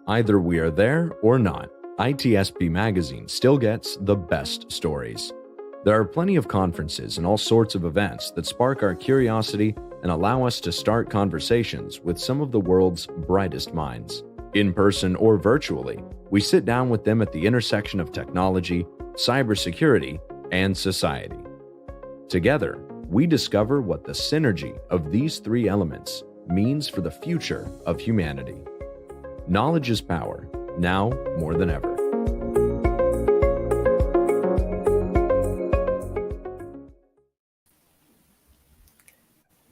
Either we are there or not, ITSPmagazine still gets the best stories. There are plenty of conferences and all sorts of events that spark our curiosity and allow us to start conversations with some of the world's brightest minds. In person or virtually, we sit down with them at the intersection of technology, cybersecurity, and society. Together, we discover what the synergy of these three elements means for the future of humanity. Knowledge is power, now more than ever.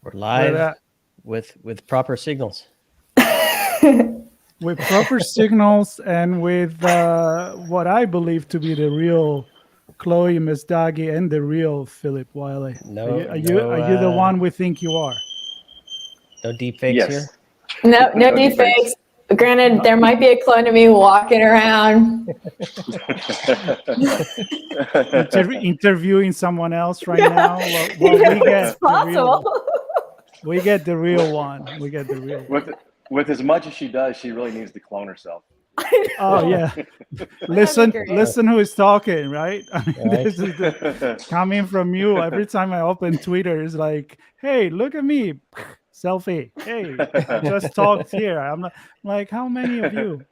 We're live with proper signals. With proper signals and with what I believe to be the real Chloé Messdaghi and the real Philip Wiley. Are you the one we think you are? No deep fakes Yes. here? No deep fakes. Granted, there might be a clone of me walking around. Interviewing someone else right now. Well, It's possible. We get the real one. We get the real one. With as much as she does, she really needs to clone herself. Oh yeah. Listen who is talking, right? This is coming from you. Every time I open Twitter, it's like, hey, look at me. Selfie. Hey, I just talked here. I'm like, how many of you?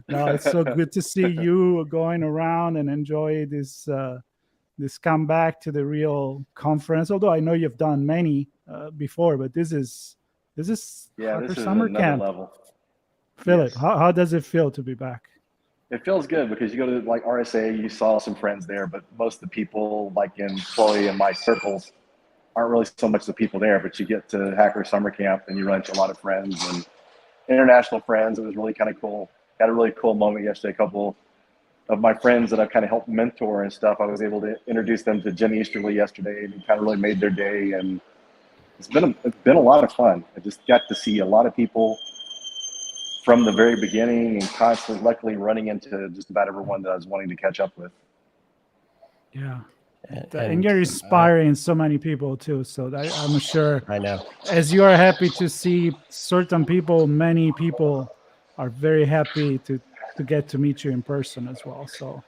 No, it's so good to see you going around and enjoy this comeback to the real conference. Although I know you've done many before, but this is summer camp. Level. Philip, Yes. how does it feel to be back? It feels good because you go to like RSA, you saw some friends there, but most of the people like in Chloe and my circles aren't really so much the people there, but you get to Hacker Summer Camp and you run into a lot of friends and international friends. It was really kind of cool. Had a really cool moment yesterday. A couple of my friends that I've kind of helped mentor and stuff, I was able to introduce them to Jen Easterly yesterday, and it kind of really made their day. And it's been a lot of fun. I just got to see a lot of people from the very beginning and constantly, luckily, running into just about everyone that I was wanting to catch up with. Yeah. And you're inspiring so many people too. So I'm sure. I know. As you are happy to see certain people, many people are very happy to get to meet you in person as well. So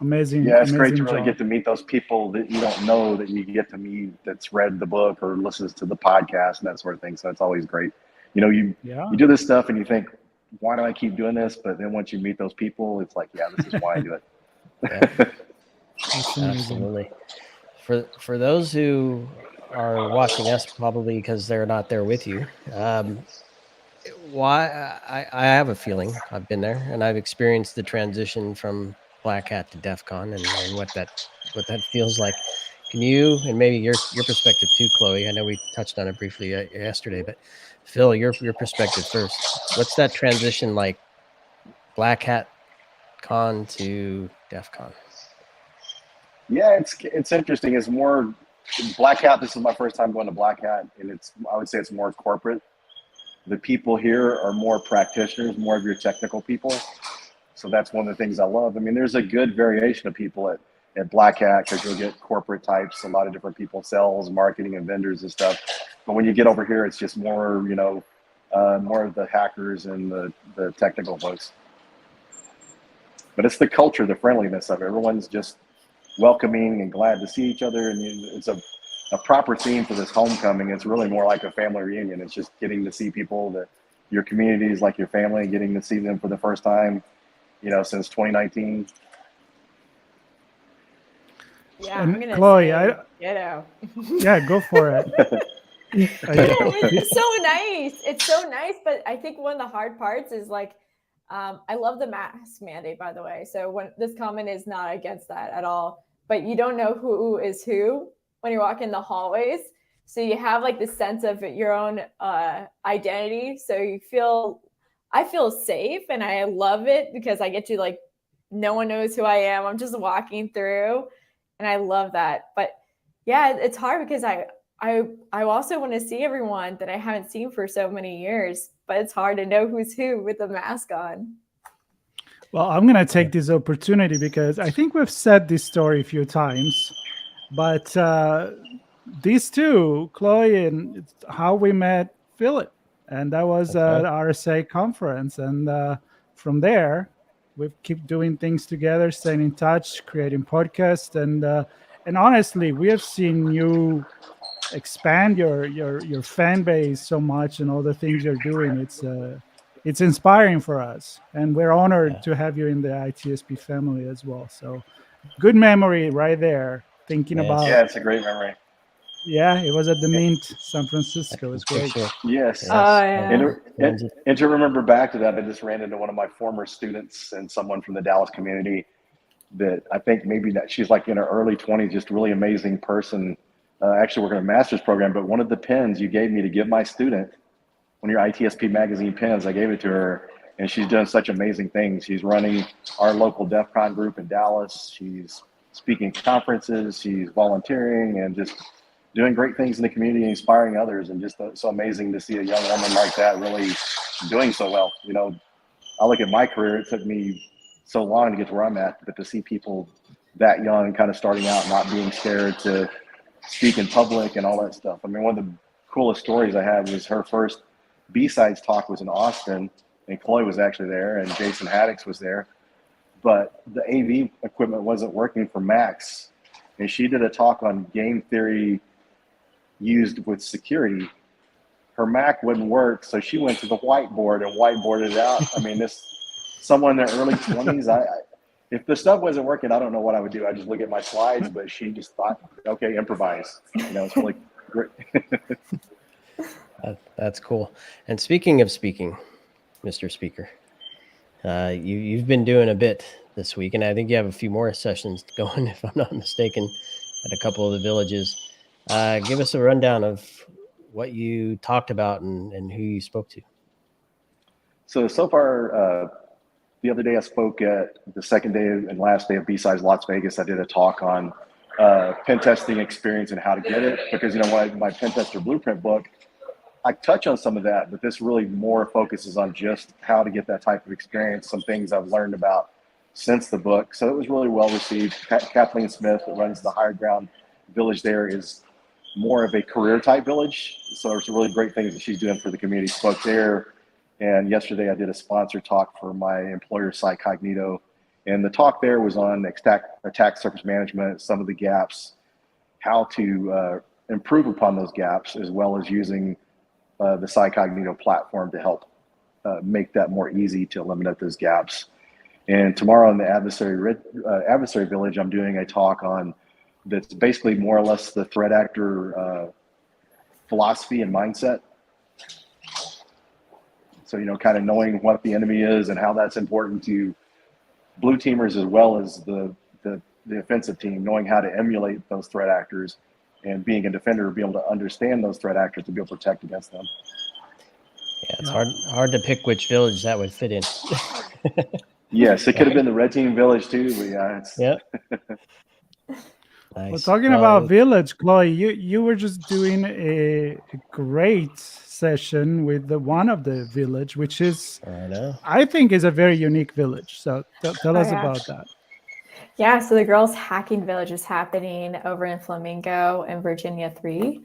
amazing. Yeah, it's great to job. really get to meet those people that you don't know that you get to meet, that's read the book or listens to the podcast and that sort of thing. So it's always great. You know, you do this stuff and you think, why do I keep doing this? But then once you meet those people, it's like, yeah, this is why I do it. Yeah. Absolutely. For those who are watching us, probably because they're not there with you, why I have a feeling I've been there and I've experienced the transition from Black Hat to DEF CON and what that feels like. Can you, and maybe your perspective too, Chloe? I know we touched on it briefly yesterday, but Phil, your perspective first. What's that transition like? Black Hat Con to DEF CON. Yeah, it's interesting. It's more Black Hat. This is my first time going to Black Hat, and I would say it's more corporate. The people here are more practitioners, more of your technical people. So that's one of the things I love. I mean, there's a good variation of people at Black Hat because you'll get corporate types, a lot of different people, sales, marketing, and vendors and stuff. But when you get over here, it's just more, more of the hackers and the technical folks. But it's the culture, the friendliness of it. Everyone's just welcoming and glad to see each other. And it's a proper theme for this homecoming. It's really more like a family reunion. It's just getting to see people that your community is like your family, getting to see them for the first time, since 2019. Yeah, I'm gonna Chloe, yeah, go for it. It's so nice. It's so nice, but I think one of the hard parts is like, I love the mask mandate, by the way. So when this comment is not against that at all, but you don't know who is who when you're walking the hallways. So you have like this sense of your own identity. So I feel safe and I love it because I get to like, no one knows who I am. I'm just walking through and I love that. But yeah, it's hard because I also want to see everyone that I haven't seen for so many years, but it's hard to know who's who with the mask on. Well, I'm going to take this opportunity because I think we've said this story a few times, but these two, Chloe, and how we met Philip and that was That's at RSA conference. And from there, we keep doing things together, staying in touch, creating podcasts, and honestly, we have seen you expand your fan base so much, and all the things you're doing. It's inspiring for us, and we're honored to have you in the ITSP family as well. So good memory right there. Thinking about Yeah, it's a great memory. Yeah, it was at the Mint, San Francisco. It was great. Yes. Oh, yeah. And to remember back to that, I just ran into one of my former students and someone from the Dallas community that I think maybe that she's like in her early 20s, just really amazing person. Actually working a master's program, but one of the pins you gave me to give my student, one of your ITSPmagazine pins, I gave it to her, and she's done such amazing things. She's running our local DEF CON group in Dallas. She's speaking conferences. She's volunteering and just doing great things in the community, inspiring others, and just so amazing to see a young woman like that really doing so well. You know, I look at my career, it took me so long to get to where I'm at, but to see people that young kind of starting out, not being scared to speak in public and all that stuff. I mean, one of the coolest stories I had was her first B-Sides talk was in Austin, and Chloé was actually there, and Jason Haddix was there, but the AV equipment wasn't working for Max, and she did a talk on game theory used with security. Her Mac wouldn't work, so she went to the whiteboard and whiteboarded it out. I mean, someone in their early 20s, if the stuff wasn't working, I don't know what I would do. I just look at my slides, but she just thought, okay, improvise. You know, it's really great. That's cool. And speaking of speaking, Mr. Speaker, you've been doing a bit this week, and I think you have a few more sessions going, if I'm not mistaken, at a couple of the villages. Give us a rundown of what you talked about and who you spoke to. So far, the other day I spoke at the second day and last day of B-Sides Las Vegas. I did a talk on pen testing experience and how to get it, because, you know, my pen tester blueprint book, I touch on some of that, but this really more focuses on just how to get that type of experience, some things I've learned about since the book. So it was really well received. Kathleen Smith, that runs the Higher Ground Village there, is more of a career type village. So there's some really great things that she's doing for the community. Spoke there. And yesterday I did a sponsored talk for my employer, Psycognito. And the talk there was on attack surface management, some of the gaps, how to improve upon those gaps, as well as using the Psycognito platform to help make that more easy to eliminate those gaps. And tomorrow in the adversary village, I'm doing a talk on that's basically more or less the threat actor philosophy and mindset. So, you know, kind of knowing what the enemy is and how that's important to blue teamers as well as the offensive team, knowing how to emulate those threat actors, and being a defender, be able to understand those threat actors to be able to protect against them. Yeah, it's hard to pick which village that would fit in. Yes, it could have been the red team village too, but yeah, Nice. Well, talking about village, Chloé, you were just doing a great session with one of the village, which is, I think, is a very unique village. So tell us about that. Yeah, so the Girls Hacking Village is happening over in Flamingo in Virginia 3.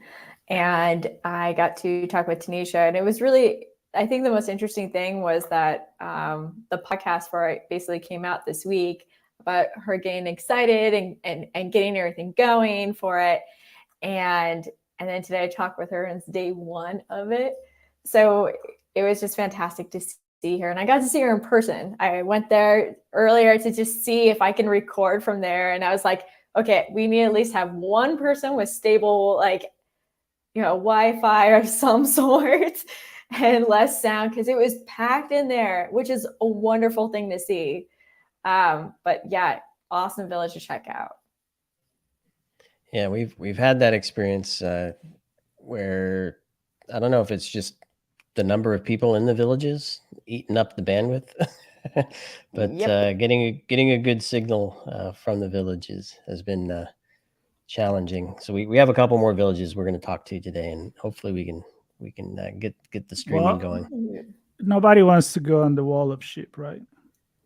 And I got to talk with Tanisha, and it was really, I think the most interesting thing was that the podcast for it basically came out this week about her getting excited and getting everything going for it. And then today I talked with her, and it's day one of it. So it was just fantastic to see her. And I got to see her in person. I went there earlier to just see if I can record from there. And I was like, okay, we need to at least have one person with stable, like, you know, Wi-Fi of some sort and less sound, because it was packed in there, which is a wonderful thing to see. But yeah, awesome village to check out. Yeah, we've had that experience where I don't know if it's just the number of people in the villages eating up the bandwidth, but getting a good signal from the villages has been challenging. So we have a couple more villages we're going to talk to today, and hopefully we can get the streaming going. Nobody wants to go on the wall of sheep, right?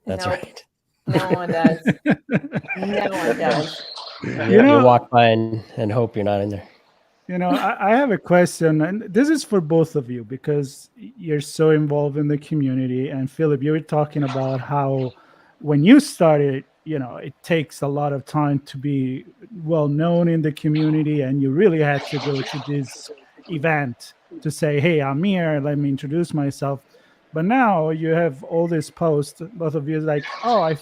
That's right. No one does. No one does. You walk by and hope you're not in there. I have a question, and this is for both of you because you're so involved in the community. And Philip, you were talking about how when you started, it takes a lot of time to be well known in the community, and you really had to go to this event to say, "Hey, I'm here. Let me introduce myself." But now you have all these posts. Both of you like, "Oh, I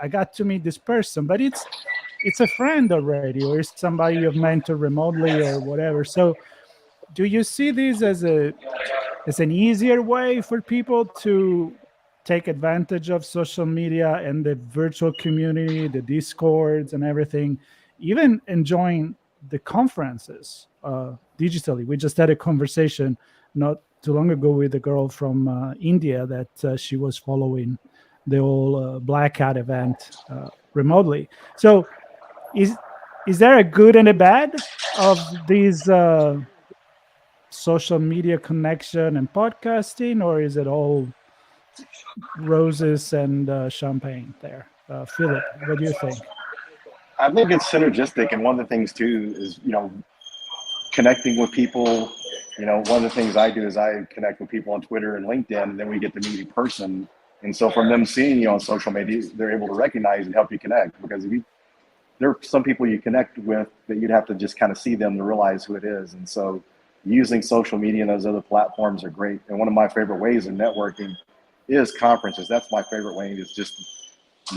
got to meet this person," but it's a friend already, or it's somebody you've mentored remotely or whatever. So do you see this as an easier way for people to take advantage of social media and the virtual community, the discords and everything, even enjoying the conferences digitally? We just had a conversation not too long ago with a girl from India that she was following the whole Black Hat event remotely. So is there a good and a bad of these social media connection and podcasting, or is it all roses and champagne there? Philip, what do you think? I think it's synergistic, and one of the things too is connecting with people. One of the things I do is I connect with people on Twitter and LinkedIn, and then we get to meet in person. And so from them seeing you on social media, they're able to recognize and help you connect, because there are some people you connect with that you'd have to just kind of see them to realize who it is. And so using social media and those other platforms are great. And one of my favorite ways of networking is conferences. That's my favorite way. Is just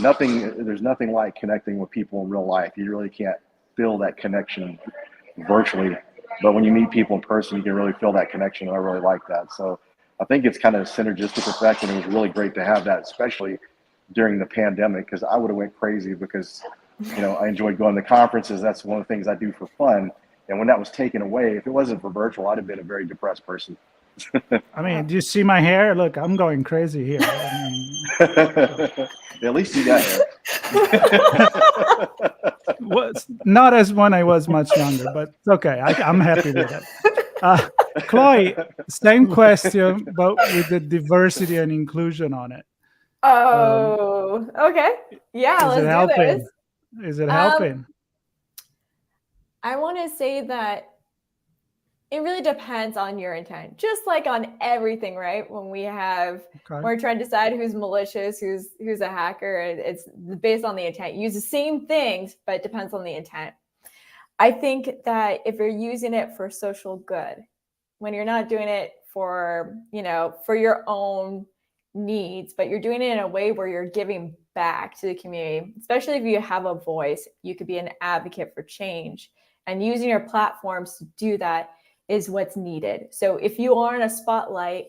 there's nothing like connecting with people in real life. You really can't feel that connection virtually, but when you meet people in person, you can really feel that connection. And I really like that. So I think it's kind of a synergistic effect, and it was really great to have that, especially during the pandemic, because I would have went crazy because I enjoyed going to conferences. That's one of the things I do for fun. And when that was taken away, if it wasn't for virtual, I'd have been a very depressed person. I mean, do you see my hair? Look, I'm going crazy here. At least you got hair. Well, not as when I was much younger, but it's okay. I'm happy with it. Chloé, same question, but with the diversity and inclusion on it. Oh, okay. Yeah, let's do this. Is it helping? I want to say that it really depends on your intent, just like on everything, right? When we're trying to decide who's malicious, who's a hacker, it's based on the intent. You use the same things, but it depends on the intent. I think that if you're using it for social good, when you're not doing it for your own needs, but you're doing it in a way where you're giving back to the community, especially if you have a voice, you could be an advocate for change, and using your platforms to do that is what's needed. So if you are in a spotlight,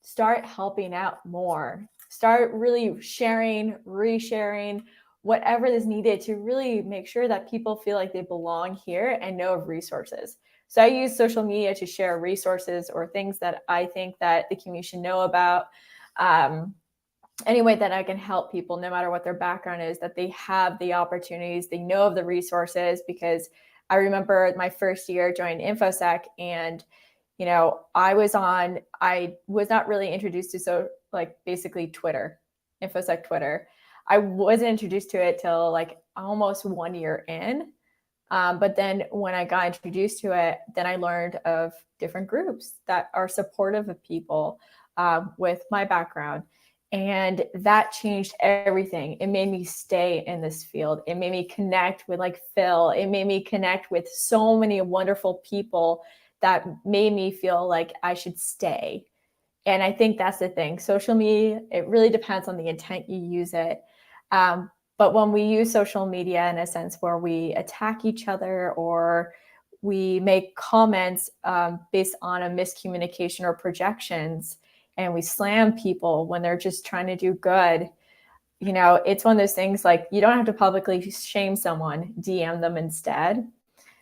start helping out more. Start really sharing, resharing, whatever is needed to really make sure that people feel like they belong here and know of resources. So I use social media to share resources or things that I think that the community should know about. Any way that I can help people, no matter what their background is, that they have the opportunities, they know of the resources. Because I remember my first year joining InfoSec, and I was not really introduced to basically Twitter, InfoSec Twitter. I wasn't introduced to it till almost 1 year in. But then when I got introduced to it, then I learned of different groups that are supportive of people with my background. And that changed everything. It made me stay in this field. It made me connect with Phil. It made me connect with so many wonderful people that made me feel like I should stay. And I think that's the thing. Social media, it really depends on the intent you use it. But when we use social media in a sense where we attack each other or we make comments based on a miscommunication or projections, and we slam people when they're just trying to do good, it's one of those things you don't have to publicly shame someone, DM them instead.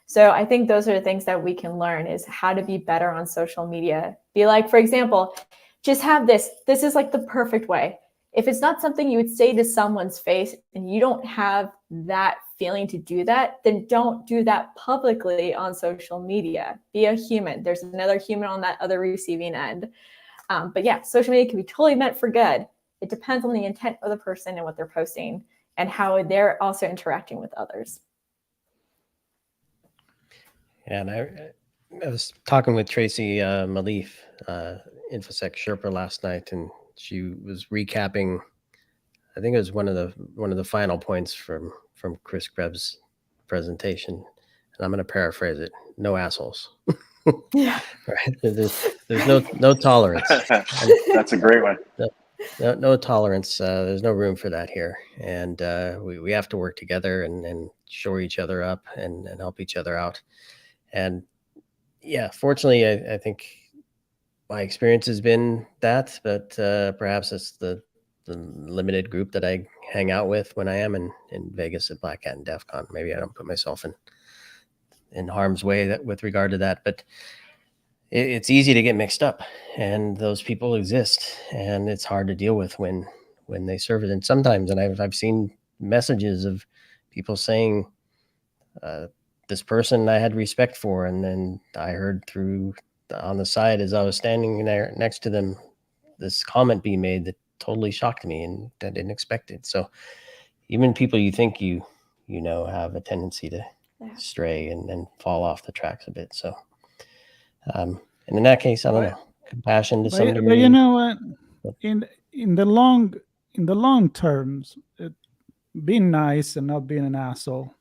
So I think those are the things that we can learn, is how to be better on social media. Be for example, just have this is the perfect way. If it's not something you would say to someone's face and you don't have that feeling to do that, then don't do that publicly on social media. Be a human. There's another human on that other receiving end. But yeah, social media can be totally meant for good. It depends on the intent of the person and what they're posting and how they're also interacting with others. And I was talking with Tracy Malif, InfoSec Sherpa last night, and she was recapping. I think it was one of the final points from Chris Krebs' presentation, and I'm going to paraphrase it: "No assholes." Yeah. Right. There's no tolerance. That's a great one. No tolerance. There's no room for that here, and we have to work together and shore each other up and help each other out. And yeah, fortunately, I think my experience has been that, but perhaps it's the limited group that I hang out with when I am in Vegas at Black Hat and DEF CON. Maybe I don't put myself in harm's way with regard to that, but it's easy to get mixed up, and those people exist, and it's hard to deal with when they serve it. And sometimes, and I've seen messages of people saying, this person I had respect for, and then I heard on the side as I was standing there next to them, this comment being made that totally shocked me, and I didn't expect it. So even people you think you know have a tendency to stray and fall off the tracks a bit. So and in that case, I don't know, compassion to some degree. But you know what? In the long terms, being nice and not being an asshole.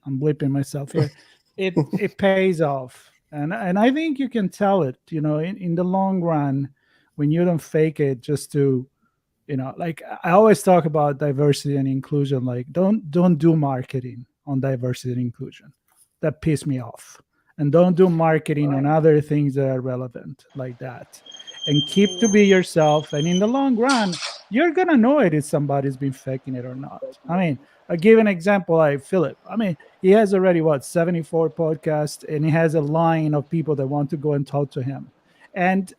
I'm blipping myself here. It pays off, and I think you can tell it. In the long run, when you don't fake it just to, like I always talk about diversity and inclusion. Like don't do marketing on diversity and inclusion. That pisses me off. And don't do marketing on other things that are relevant like that. And keep to be yourself. And in the long run, you're going to know it if somebody's been faking it or not. I mean, I'll give an example like Philip. I mean, he has already, 74 podcasts, and he has a line of people that want to go and talk to him. And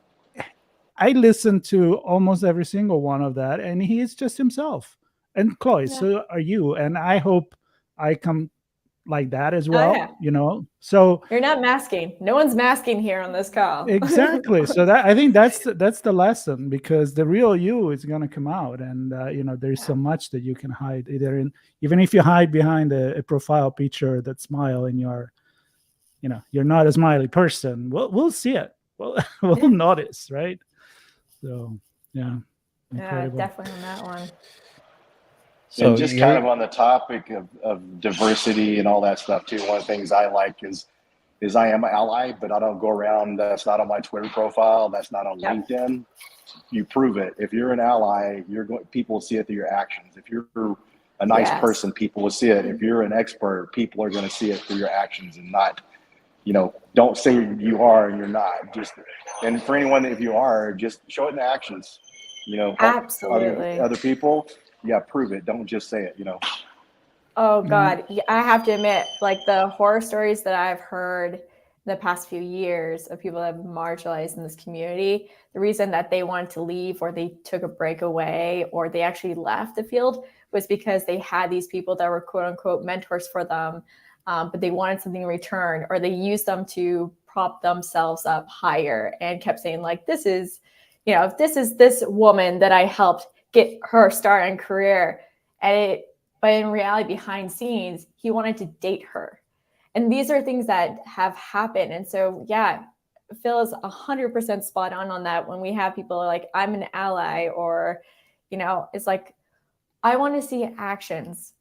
I listen to almost every single one of that, and he is just himself. And Chloe, so are you. And I hope I come like that as well. So you're not masking. No one's masking here on this call. Exactly. So I think that's the lesson, because the real you is going to come out, and there's so much that you can hide, even if you hide behind a profile picture that smile, and you're not a smiley person. We'll see it. We'll notice, right? So incredible. Definitely on that one. So and just kind of on the topic of diversity and all that stuff too, one of the things I like is I am an ally, but I don't go around. That's not on my Twitter profile. That's not on LinkedIn. You prove it. If you're an ally, people will see it through your actions. If you're a nice person, people will see it. If you're an expert, people are going to see it through your actions, and not, don't say you are and you're not. And for anyone, if you are, just show it in actions. Absolutely. Other people. Yeah, prove it. Don't just say it, Oh God. I have to admit, like the horror stories that I've heard the past few years of people that have marginalized in this community, the reason that they wanted to leave, or they took a break away, or they actually left the field, was because they had these people that were quote unquote mentors for them, but they wanted something in return, or they used them to prop themselves up higher and kept saying like, this is this woman that I helped get her start and career. But in reality, behind scenes, he wanted to date her. And these are things that have happened. And so, Phil is 100% spot on that. When we have people like, I'm an ally, or, it's like, I want to see actions.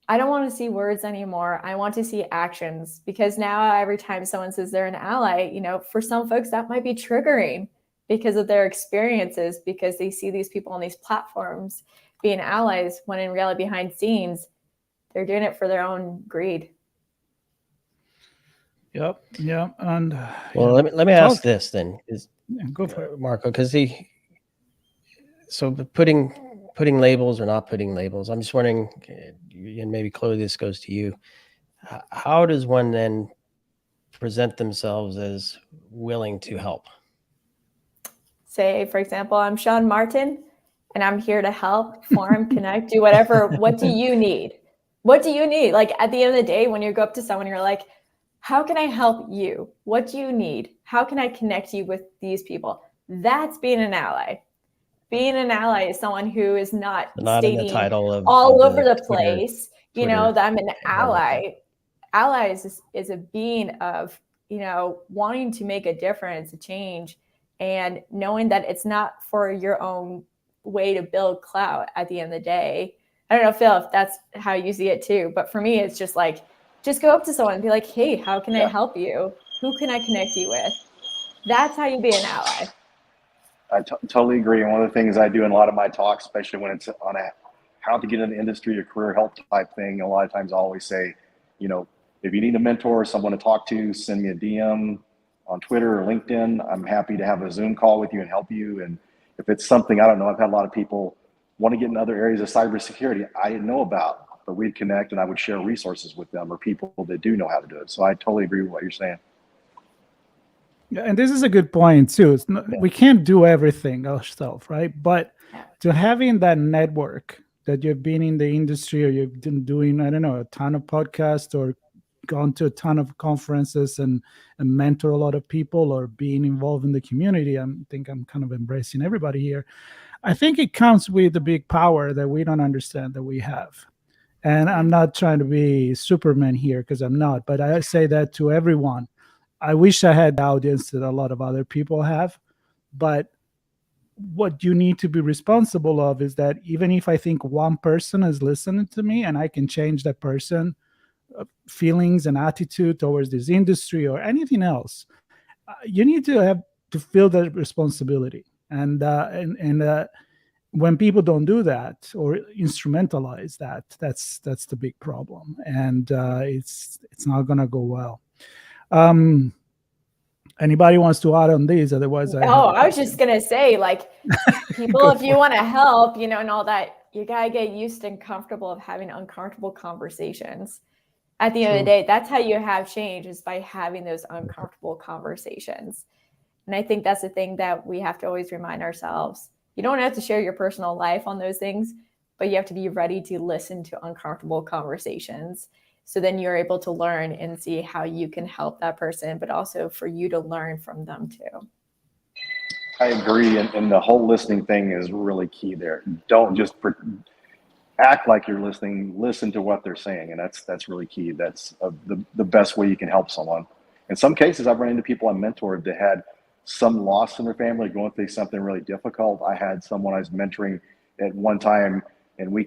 I don't want to see words anymore. I want to see actions, because now every time someone says they're an ally, for some folks that might be triggering because of their experiences, because they see these people on these platforms being allies, when in reality, behind scenes, they're doing it for their own greed. Yep. Yeah. And let me ask this then, go for it, Marco, because so putting labels or not putting labels, I'm just wondering, and maybe Chloe, this goes to you. How does one then present themselves as willing to help? Say, for example, I'm Sean Martin, and I'm here to help, form, connect, do whatever. What do you need? What do you need? Like at the end of the day, when you go up to someone, you're like, how can I help you? What do you need? How can I connect you with these people? That's being an ally. Being an ally is someone who is not stating in the title of all over the Twitter, place, that I'm an ally. Ally is a being of wanting to make a difference, a change, and knowing that it's not for your own way to build clout at the end of the day. I don't know, Phil, if that's how you see it too, but for me, it's just like, just go up to someone and be like, hey, how can I help you? Who can I connect you with? That's how you be an ally. I totally agree. And one of the things I do in a lot of my talks, especially when it's on how to get in the industry or career help type thing, a lot of times I always say, if you need a mentor or someone to talk to, send me a DM on Twitter or LinkedIn. I'm happy to have a Zoom call with you and help you. And if it's something, I don't know, I've had a lot of people want to get in other areas of cybersecurity I didn't know about, but we'd connect and I would share resources with them or people that do know how to do it. So I totally agree with what you're saying. Yeah, and this is a good point too. We can't do everything ourselves, right? But to having that network that you've been in the industry or you've been doing, I don't know, a ton of podcasts or gone to a ton of conferences and mentor a lot of people or being involved in the community. I think I'm kind of embracing everybody here. I think it comes with a big power that we don't understand that we have. And I'm not trying to be Superman here because I'm not, but I say that to everyone. I wish I had the audience that a lot of other people have, but what you need to be responsible of is that even if I think one person is listening to me and I can change that person feelings and attitude towards this industry or anything else, you need to have to feel that responsibility. And when people don't do that or instrumentalize that, that's the big problem, and it's not going to go well. Anybody wants to add on these? Otherwise, I was just gonna say, like, people, if you want to help, and all that, you gotta get used and comfortable of having uncomfortable conversations. At the end of the day, that's how you have change, is by having those uncomfortable conversations. And I think that's the thing that we have to always remind ourselves. You don't have to share your personal life on those things, but you have to be ready to listen to uncomfortable conversations. So then you're able to learn and see how you can help that person, but also for you to learn from them too. I agree. And the whole listening thing is really key there. Don't just act like you're listening, listen to what they're saying. And that's really key. That's the best way you can help someone. In some cases, I've run into people I mentored that had some loss in their family, going through something really difficult. I had someone I was mentoring at one time, and we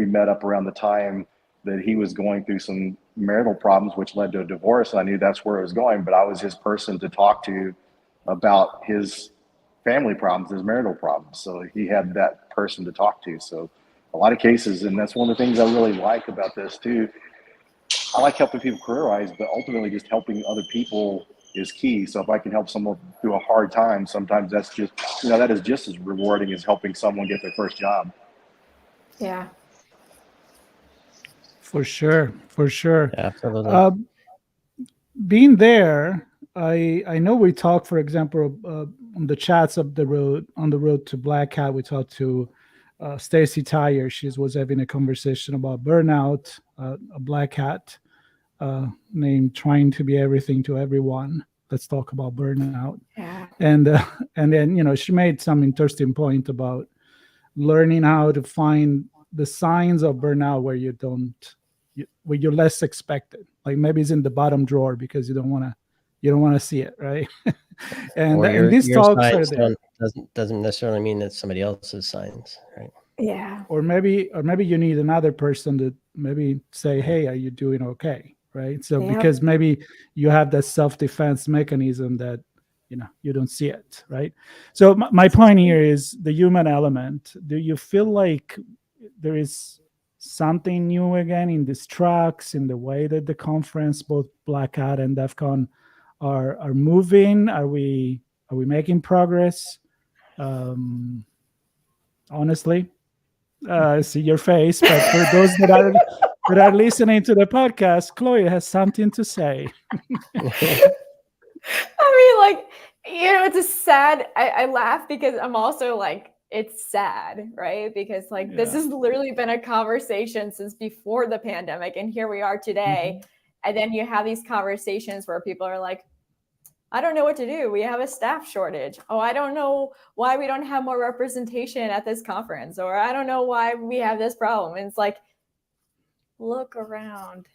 met up around the time that he was going through some marital problems, which led to a divorce. And I knew that's where it was going, but I was his person to talk to about his family problems, his marital problems. So he had that person to talk to. So a lot of cases, and that's one of the things I really like about this too. I like helping people career-wise, but ultimately just helping other people is key. So if I can help someone through a hard time, sometimes that's just, that is just as rewarding as helping someone get their first job. Yeah. For sure. Absolutely. Being there, I know we talked, for example, on the chats on the road to Black Hat, we talked to Stacy Tyre. She was having a conversation about burnout, a Black Hat named Trying to Be Everything to Everyone. Let's talk about burnout. Yeah. And then, she made some interesting point about learning how to find the signs of burnout where where you're less expected. Like maybe it's in the bottom drawer because you don't want to see it, right? and these talks are there. Doesn't necessarily mean that somebody else's signs, right? Yeah. Or maybe you need another person to maybe say, hey, are you doing okay? Right. So because maybe you have that self-defense mechanism that, you don't see it. Right. So my point here is the human element. Do you feel like there is something new again in these tracks, in the way that the conference, both Black Hat and DEF CON are moving? Are we making progress? Honestly, I see your face, but for those that are listening to the podcast, Chloé has something to say. I mean, it's a sad, I laugh because I'm also like, it's sad, right? Because this has literally been a conversation since before the pandemic, and here we are today. Mm-hmm. And then you have these conversations where people are like, I don't know what to do. We have a staff shortage. Oh, I don't know why we don't have more representation at this conference, or I don't know why we have this problem. And it's like, look around,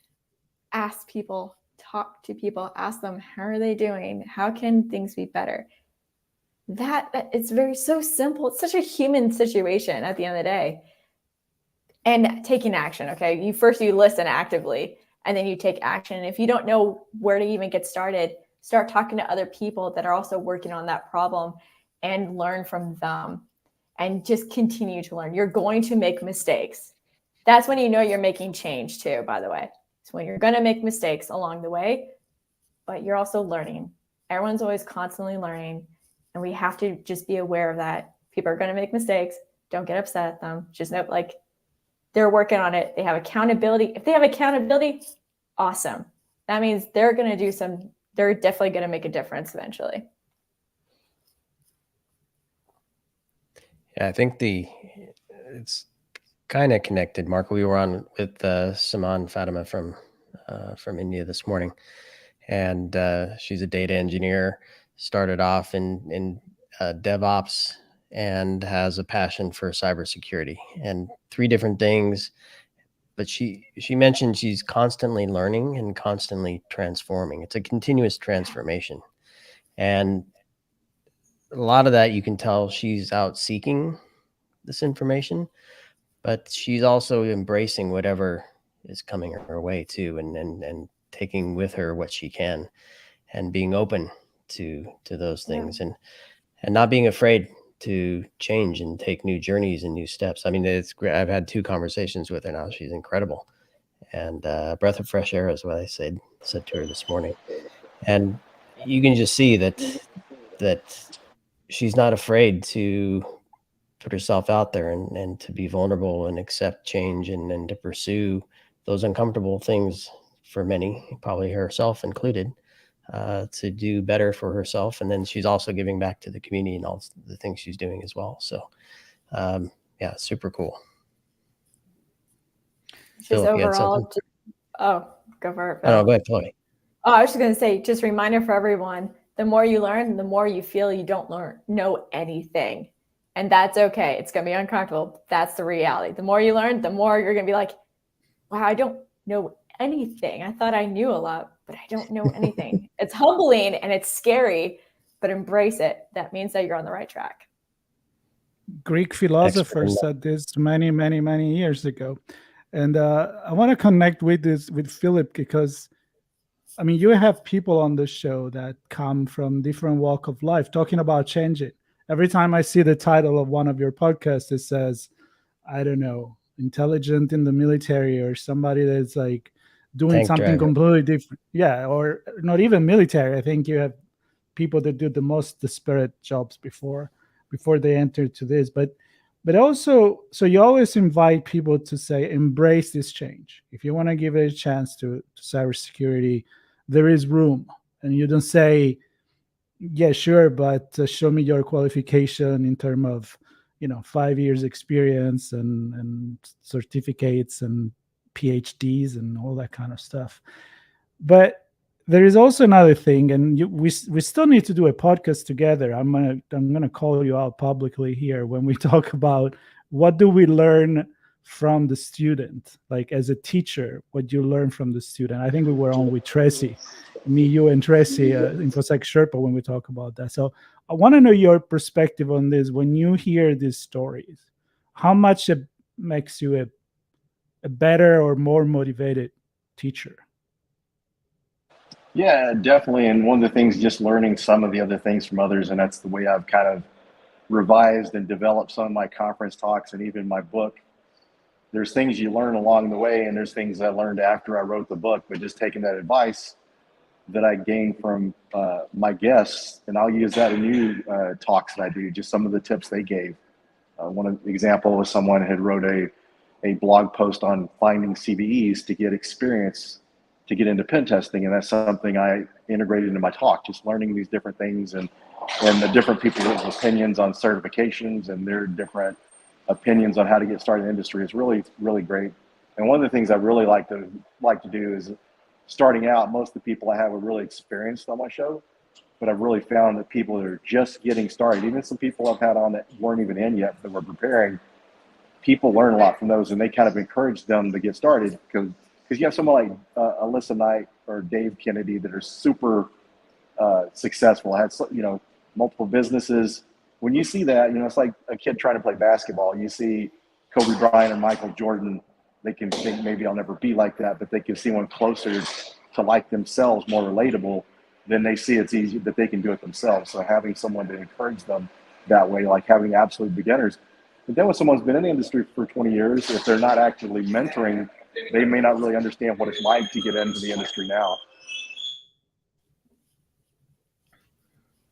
ask people, talk to people, ask them, how are they doing? How can things be better? That it's so simple. It's such a human situation at the end of the day. And taking action, okay? You listen actively, and then you take action. And if you don't know where to even get started, start talking to other people that are also working on that problem and learn from them, and just continue to learn. You're going to make mistakes. That's when you know you're making change too, by the way. It's when you're going to make mistakes along the way, but you're also learning. Everyone's always constantly learning, and we have to just be aware of that. People are going to make mistakes. Don't get upset at them. Just know, like, they're working on it. They have accountability. If they have accountability, awesome. That means they're going to they're definitely going to make a difference eventually. Yeah, I think it's kind of connected. Mark, we were on with Saman Fatima from India this morning, and she's a data engineer, started off in DevOps, and has a passion for cybersecurity and 3 different things. But she mentioned she's constantly learning and constantly transforming. It's a continuous transformation. And a lot of that, you can tell she's out seeking this information, but she's also embracing whatever is coming her way too, and taking with her what she can, and being open to those things, and not being afraid to change and take new journeys and new steps. I mean, it's great. I've had 2 conversations with her now. She's incredible, and breath of fresh air is what I said to her this morning. And you can just see that she's not afraid to put herself out there and to be vulnerable and accept change, and to pursue those uncomfortable things for many, probably herself included, to do better for herself. And then she's also giving back to the community and all the things she's doing as well. So yeah, super cool. Just overall, go for it, Phil. Oh, go ahead, Chloe. Oh, I was just going to say, just a reminder for everyone, the more you learn, the more you feel you don't know anything. And that's okay. It's going to be uncomfortable. That's the reality. The more you learn, the more you're going to be like, wow, I don't know anything. I thought I knew a lot, but I don't know anything. It's humbling and it's scary, but embrace it. That means that you're on the right track. Greek philosophers said this many, many, many years ago. And I want to connect with Philip, because I mean, you have people on the show that come from different walk of life talking about changing. Every time I see the title of one of your podcasts, it says, I don't know, intelligent in the military, or somebody that's like doing Tank something driver. completely different. Yeah, or not even military. I think you have people that do the most disparate jobs before they enter to this. But also, so you always invite people to say, embrace this change. If you want to give it a chance to cybersecurity, there is room. And you don't say, yeah, sure, but show me your qualification in terms of, 5 years experience and certificates and PhDs and all that kind of stuff. But there is also another thing, and we still need to do a podcast together. I'm gonna call you out publicly here when we talk about what do we learn from the student, like as a teacher, what you learn from the student. I think we were on with Tracy, me, you, and Tracy, InfoSec Sherpa, when we talk about that. So I want to know your perspective on this. When you hear these stories, how much it makes you a better or more motivated teacher? Yeah, definitely. And one of the things, just learning some of the other things from others, and that's the way I've kind of revised and developed some of my conference talks and even my book. There's things you learn along the way, and there's things I learned after I wrote the book, but just taking that advice that I gained from my guests, and I'll use that in new talks that I do, just some of the tips they gave. One example was someone had wrote a blog post on finding CVEs to get experience to get into pen testing, and that's something I integrated into my talk, just learning these different things and the different people's opinions on certifications and their different opinions on how to get started in the industry is really, really great. And one of the things I really like to do is, starting out, most of the people I have are really experienced on my show, but I've really found that people that are just getting started, even some people I've had on that weren't even in yet that were preparing, people learn a lot from those, and they kind of encourage them to get started because because you have someone like Alyssa Knight or Dave Kennedy that are super successful, had multiple businesses. When you see that, it's like a kid trying to play basketball. You see Kobe Bryant or Michael Jordan, they can think maybe I'll never be like that, but they can see one closer to like themselves, more relatable, then they see it's easy that they can do it themselves. So having someone to encourage them that way, like having absolute beginners. But then when someone's been in the industry for 20 years, if they're not actively mentoring, they may not really understand what it's like to get into the industry now.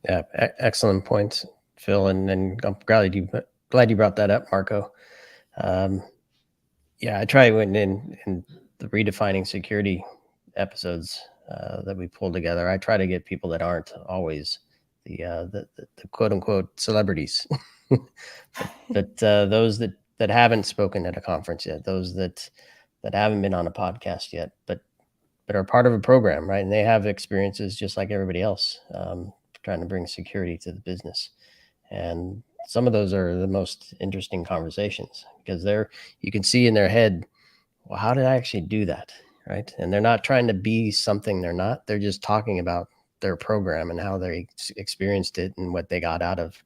Yeah, excellent points, Phil, and I'm glad you brought that up, Marco. Yeah, I try when in the Redefining Security episodes that we pull together, I try to get people that aren't always the quote unquote celebrities, but those that haven't spoken at a conference yet, those that haven't been on a podcast yet, but are part of a program, right? And they have experiences just like everybody else, trying to bring security to the business. And some of those are the most interesting conversations because you can see in their head, well, how did I actually do that? Right. And they're not trying to be something they're not. They're just talking about their program and how they experienced it and what they got out of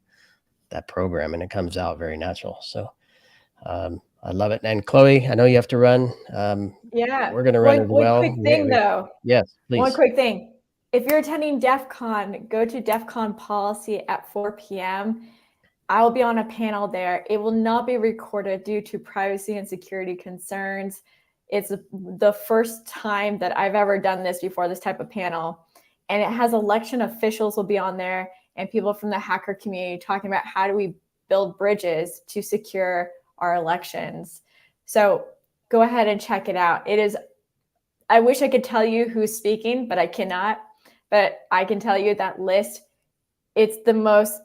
that program. And it comes out very natural. So I love it. And Chloe, I know you have to run. Yeah. We're going to run as well. One quick thing though. Yes, please. One quick thing. If you're attending DEF CON, go to DEF CON policy at 4 p.m. I will be on a panel there. It will not be recorded due to privacy and security concerns. It's the first time that I've ever done this before, this type of panel. And it has election officials will be on there and people from the hacker community talking about how do we build bridges to secure our elections. So go ahead and check it out. I wish I could tell you who's speaking, but I cannot. But I can tell you that list, it's the most,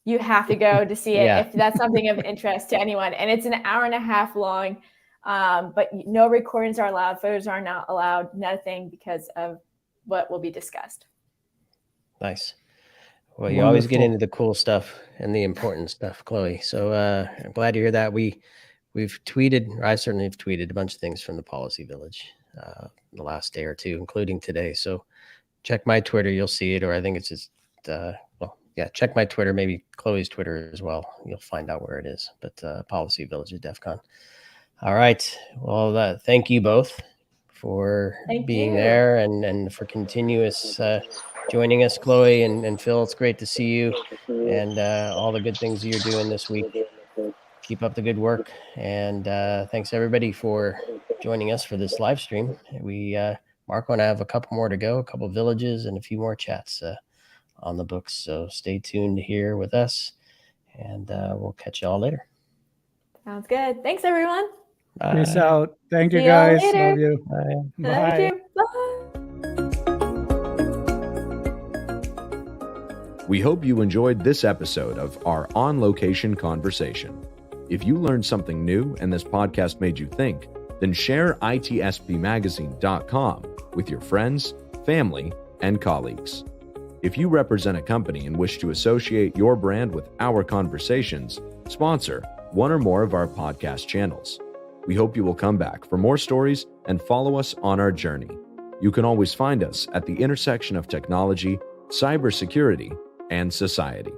you have to go to see it if that's something of interest to anyone. And it's an hour and a half long, but no recordings are allowed. Photos are not allowed, nothing because of what will be discussed. Nice. Well, you always get into the cool stuff and the important stuff, Chloe. So I'm glad to hear that. We've tweeted, or I certainly have tweeted a bunch of things from the Policy Village the last day or two, including today. So check my Twitter, you'll see it, or I think it's just, check my Twitter, maybe Chloe's Twitter as well. You'll find out where it is, but Policy Village at DEF CON. All right. Well, thank you both for being there and for continuous joining us, Chloe and Phil. It's great to see you and all the good things you're doing this week. Keep up the good work. And thanks everybody for joining us for this live stream. Marco and I have a couple more to go, a couple of villages and a few more chats on the books. So stay tuned here with us and we'll catch you all later. Sounds good. Thanks everyone. Bye. Peace out. Thank you guys. Love you. Bye. Bye. Thank you. Bye. We hope you enjoyed this episode of our On Location Conversation. If you learned something new and this podcast made you think, then share ITSPmagazine.com with your friends, family, and colleagues. If you represent a company and wish to associate your brand with our conversations, sponsor one or more of our podcast channels. We hope you will come back for more stories and follow us on our journey. You can always find us at the intersection of technology, cybersecurity, and society.